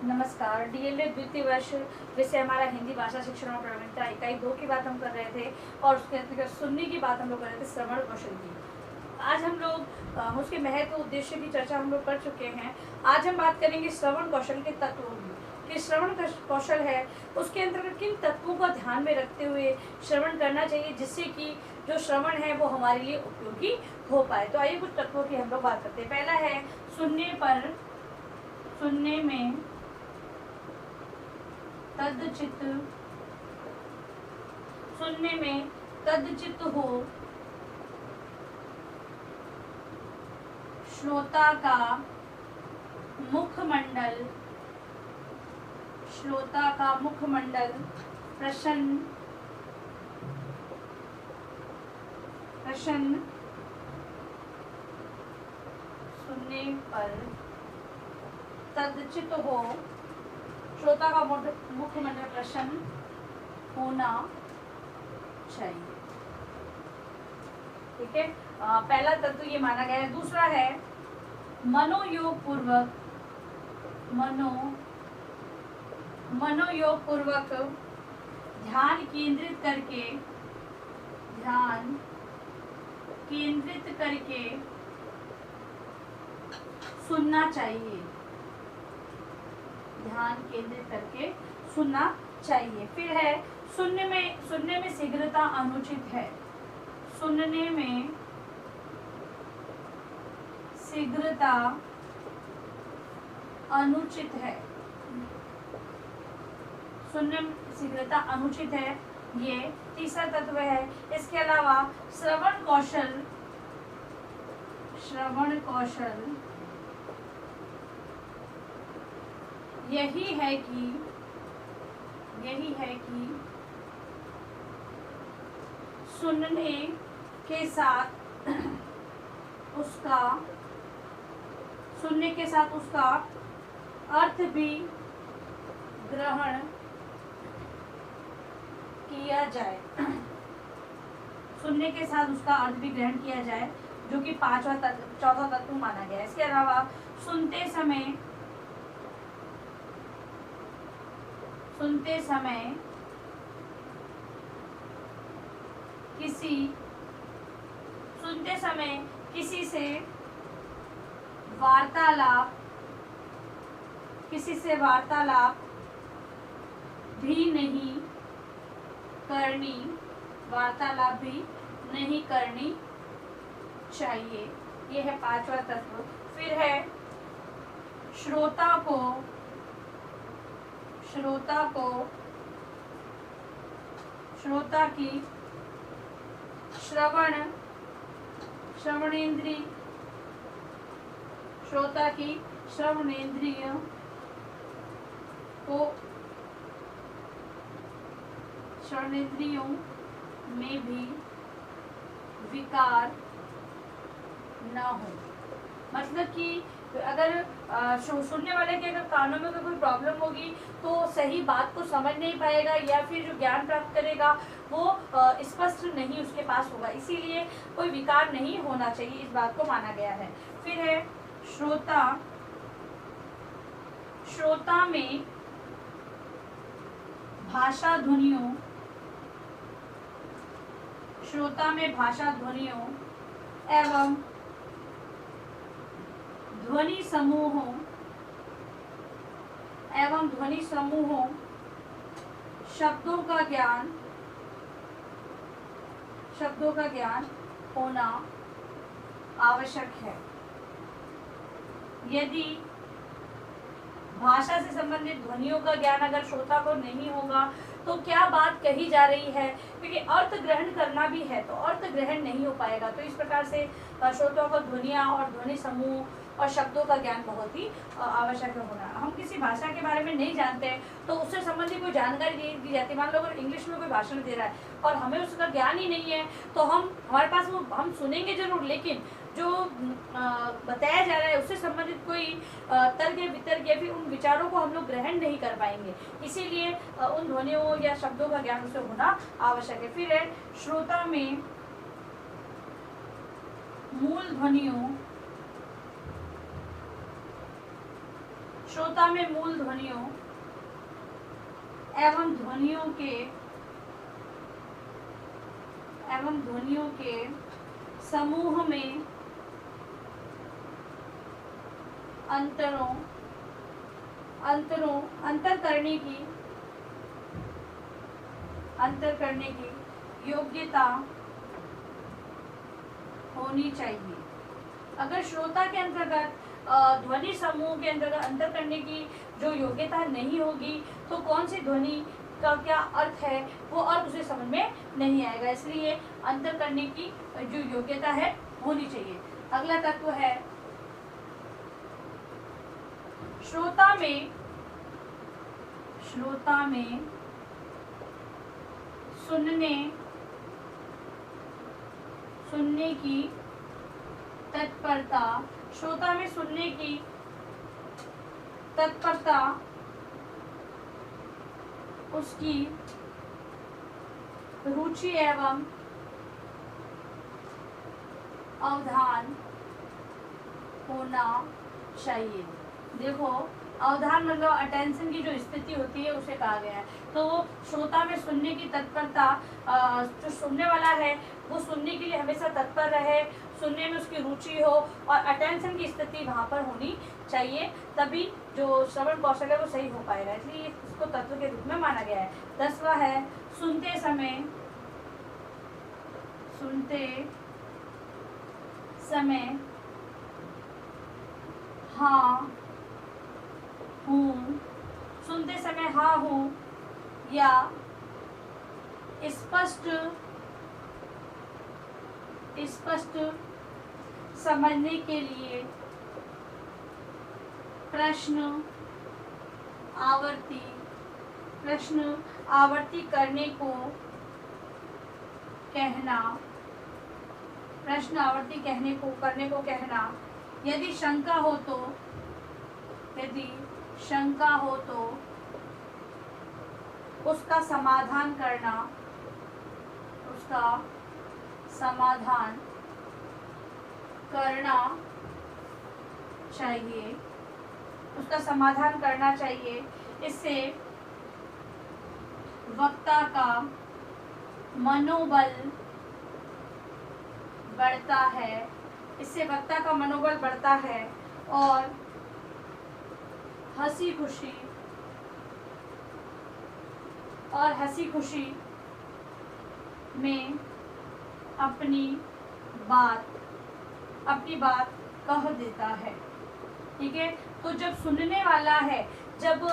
नमस्कार। डीएलएड द्वितीय वर्ष विषय हमारा हिंदी भाषा शिक्षण और प्रवीणता इकाई 2 की बात हम कर रहे थे और उसके अंतर्गत सुनने की बात हम लोग कर रहे थे, श्रवण कौशल की। आज हम लोग उसके महत्व उद्देश्य की चर्चा हम लोग कर चुके हैं। आज हम बात करेंगे श्रवण कौशल के तत्वों की, कि श्रवण कौशल है उसके अंतर्गत किन तत्वों को ध्यान में रखते हुए श्रवण करना चाहिए, जिससे कि जो श्रवण है वो हमारे लिए उपयोगी हो पाए। तो आइए कुछ तत्वों की हम लोग बात करते हैं। पहला है सुनने में तदचित हो, श्रोता का मुखमंडल प्रसन्न सुनने पर तदचित हो, श्रोता का मुखमंडल प्रसन्न होना चाहिए। ठीक है, पहला तत्व ये माना गया है। दूसरा है मनोयोग पूर्वक ध्यान केंद्रित करके सुनना चाहिए। फिर है सुनने में शीघ्रता अनुचित है। सुनने में शीघ्रता अनुचित है, ये तीसरा तत्व है। इसके अलावा श्रवण कौशल यही है कि सुनने के साथ उसका अर्थ भी ग्रहण किया जाए। सुनने के साथ उसका अर्थ भी ग्रहण किया जाए, जो कि चौथा तत्व माना गया है। इसके अलावा सुनते समय किसी से वार्तालाप भी नहीं करनी चाहिए। यह है पांचवा तत्व। फिर है श्रोता की श्रवणेंद्रियों में भी विकार न हो। मतलब कि अगर सुनने वाले के अगर कानों में कोई प्रॉब्लम होगी तो सही बात को समझ नहीं पाएगा, या फिर जो ज्ञान प्राप्त करेगा वो स्पष्ट नहीं उसके पास होगा। इसीलिए कोई विकार नहीं होना चाहिए, इस बात को माना गया है। फिर है श्रोता में भाषा ध्वनियों एवं ध्वनि समूहों शब्दों का ज्ञान होना आवश्यक है। यदि भाषा से संबंधित ध्वनियों का ज्ञान अगर श्रोता को नहीं होगा तो क्या बात कही जा रही है, क्योंकि अर्थ ग्रहण करना भी है तो अर्थ ग्रहण नहीं हो पाएगा। तो इस प्रकार से श्रोताओं को ध्वनियाँ और ध्वनि समूह और शब्दों का ज्ञान बहुत ही आवश्यक होना। हम किसी भाषा के बारे में नहीं जानते तो उससे संबंधित कोई जानकारी दी जाती है। मान लो अगर इंग्लिश में कोई भाषण दे रहा है और हमें उसका ज्ञान ही नहीं है तो हमारे पास वो हम सुनेंगे जरूर, लेकिन जो बताया जा रहा है उससे संबंधित कोई तर्क या वितर्क या फिर उन विचारों को हम लोग ग्रहण नहीं कर पाएंगे। इसीलिए उन ध्वनियों या शब्दों का ज्ञान उसे होना आवश्यक है। फिर है श्रोता में मूल ध्वनियों श्रोता में मूल ध्वनियों एवं ध्वनियों के समूह में अंतर करने की योग्यता होनी चाहिए। अगर श्रोता के अंतर्गत ध्वनि समूह के अंतर्गत अंतर करने की जो योग्यता नहीं होगी तो कौन सी ध्वनि का क्या अर्थ है वो अर्थ उसे समझ में नहीं आएगा। इसलिए अंतर करने की जो योग्यता है होनी चाहिए। अगला तत्व है श्रोता में सुनने की तत्परता। श्रोता में सुनने की तत्परता उसकी रुचि एवं अवधान होना चाहिए। देखो अवधान मतलब अटेंशन की जो स्थिति होती है उसे कहा गया है। तो श्रोता में सुनने की तत्परता, जो सुनने वाला है वो सुनने के लिए हमेशा तत्पर रहे, सुनने में उसकी रुचि हो और अटेंशन की स्थिति वहाँ पर होनी चाहिए, तभी जो श्रवण कौशल है वो सही हो पाएगा। इसलिए इसको तत्व के रूप में माना गया है। 10वां है सुनते समय हाँ हूँ, सुनते समय हाँ हूँ या स्पष्ट समझने के लिए प्रश्न आवर्ती करने को कहना। यदि शंका हो तो उसका समाधान करना चाहिए। इससे वक्ता का मनोबल बढ़ता है और हंसी खुशी में अपनी बात कह देता है। ठीक है, तो जब सुनने वाला है, जब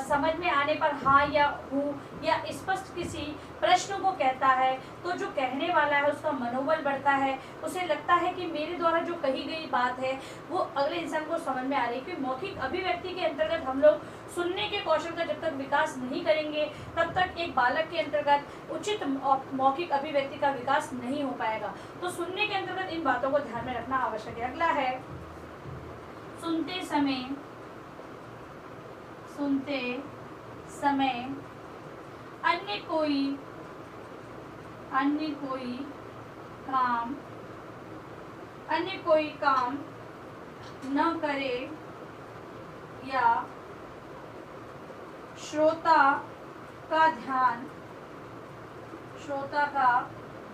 समझ में आने पर हाँ या हूँ या स्पष्ट किसी प्रश्न को कहता है तो जो कहने वाला है उसका मनोबल बढ़ता है, उसे लगता है कि मेरे द्वारा जो कही गई बात है वो अगले इंसान को समझ में आ रही है। क्योंकि मौखिक अभिव्यक्ति के अंतर्गत हम लोग सुनने के कौशल का जब तक विकास नहीं करेंगे तब तक एक बालक के अंतर्गत उचित मौखिक अभिव्यक्ति का विकास नहीं हो पाएगा। तो सुनने के अंतर्गत इन बातों को ध्यान में रखना आवश्यक है। अगला है सुनते समय अन्य कोई काम न करे या श्रोता का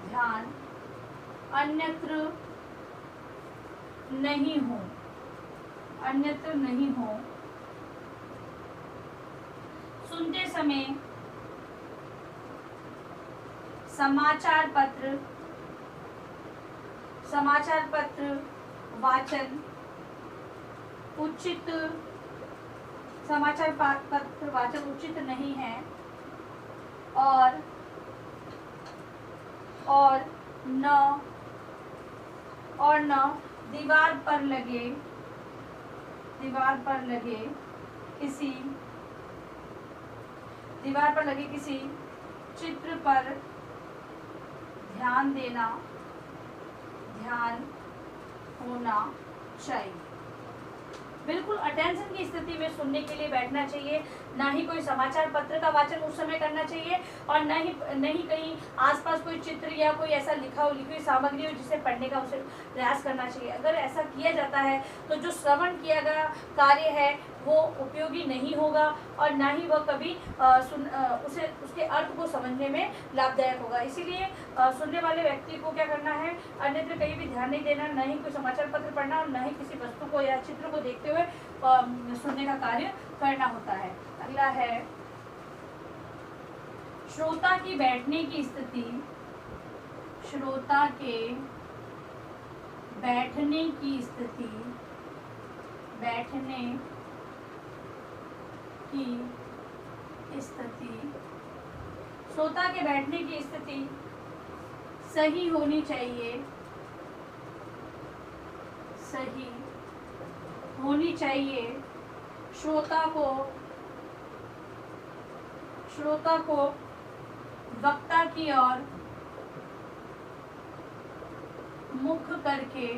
ध्यान अन्यत्र नहीं हो। सुनते समय समाचार पत्र वाचन उचित नहीं है और न दीवार पर लगे किसी चित्र पर ध्यान होना चाहिए। बिल्कुल अटेंशन की स्थिति में सुनने के लिए बैठना चाहिए, ना ही कोई समाचार पत्र का वाचन उस समय करना चाहिए और न ही कहीं आसपास कोई चित्र या कोई ऐसा लिखी हुई सामग्री हो जिसे पढ़ने का उसे प्रयास करना चाहिए। अगर ऐसा किया जाता है तो जो श्रवण किया गया कार्य है वो उपयोगी नहीं होगा और ना ही वह कभी उसे उसके अर्थ को समझने में लाभदायक होगा। इसीलिए सुनने वाले व्यक्ति को क्या करना है, अन्यत्र कहीं भी ध्यान नहीं देना, न ही कोई समाचार पत्र पढ़ना और न ही किसी वस्तु को या चित्र को देखते हुए सुनने का कार्य करना होता है। अगला है श्रोता की बैठने की स्थिति। श्रोता के बैठने की स्थिति, बैठने की स्थिति, श्रोता के बैठने की स्थिति सही होनी चाहिए, सही होनी चाहिए। श्रोता को वक्ता की ओर मुख करके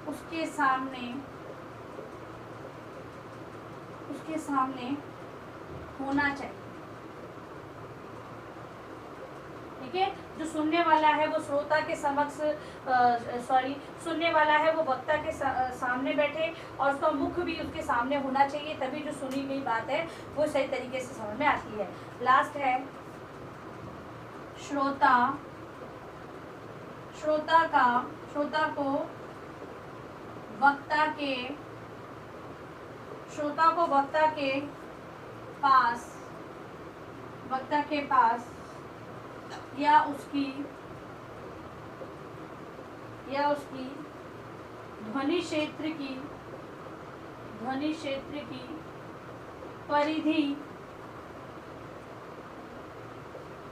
उसके सामने होना चाहिए। ठीक है, जो सुनने वाला है वो श्रोता के समक्ष सुनने वाला है वो वक्ता के सामने बैठे और उसका मुख भी उसके सामने होना चाहिए, तभी जो सुनी गई बात है वो सही तरीके से समझ में आती है। लास्ट है श्रोता को वक्ता के पास या उसकी ध्वनि क्षेत्र की परिधि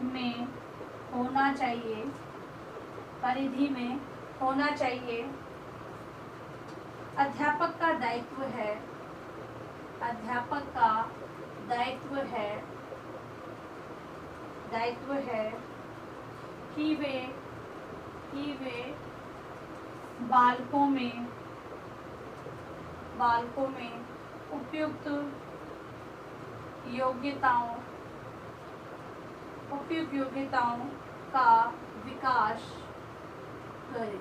में होना चाहिए। अध्यापक का दायित्व है कि वे बालकों में उपयुक्त योग्यताओं का विकास करें।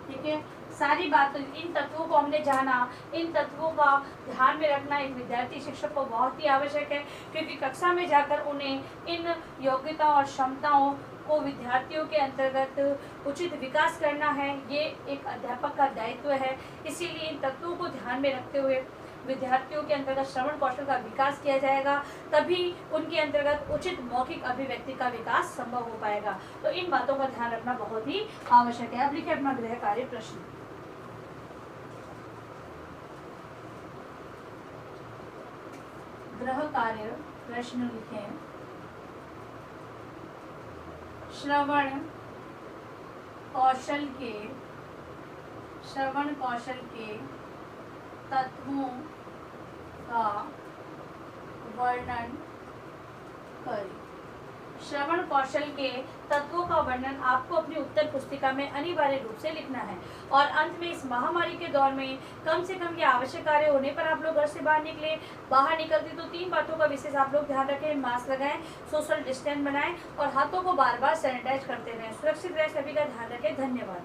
ठीक है, सारी बातों, इन तत्वों को हमने जाना। इन तत्वों का ध्यान में रखना एक विद्यार्थी शिक्षक को बहुत ही आवश्यक है, क्योंकि कक्षा में जाकर उन्हें इन योग्यताओं और क्षमताओं को विद्यार्थियों के अंतर्गत उचित विकास करना है। ये एक अध्यापक का दायित्व है। इसीलिए इन तत्वों को ध्यान में रखते हुए विद्यार्थियों के अंतर्गत श्रवण कौशल का विकास किया जाएगा, तभी उनके अंतर्गत उचित मौखिक अभिव्यक्ति का विकास संभव हो पाएगा। तो इन बातों का ध्यान रखना बहुत ही आवश्यक है। अब लिखिए अपना गृह कार्य प्रश्न। गृह कार्य प्रश्न लिखें। श्रवण कौशल के तत्वों का वर्णन करें। श्रवण कौशल के तत्वों का वर्णन आपको अपनी उत्तर पुस्तिका में अनिवार्य रूप से लिखना है। और अंत में इस महामारी के दौर में कम से कम ये आवश्यक कार्य होने पर आप लोग घर से बाहर निकले। बाहर निकलते तो 3 बातों का विशेष आप लोग ध्यान रखें। मास्क लगाएं, सोशल डिस्टेंस बनाएं और हाथों को बार बार सैनिटाइज करते रहें। सुरक्षित रहें, सभी का ध्यान रखें। धन्यवाद।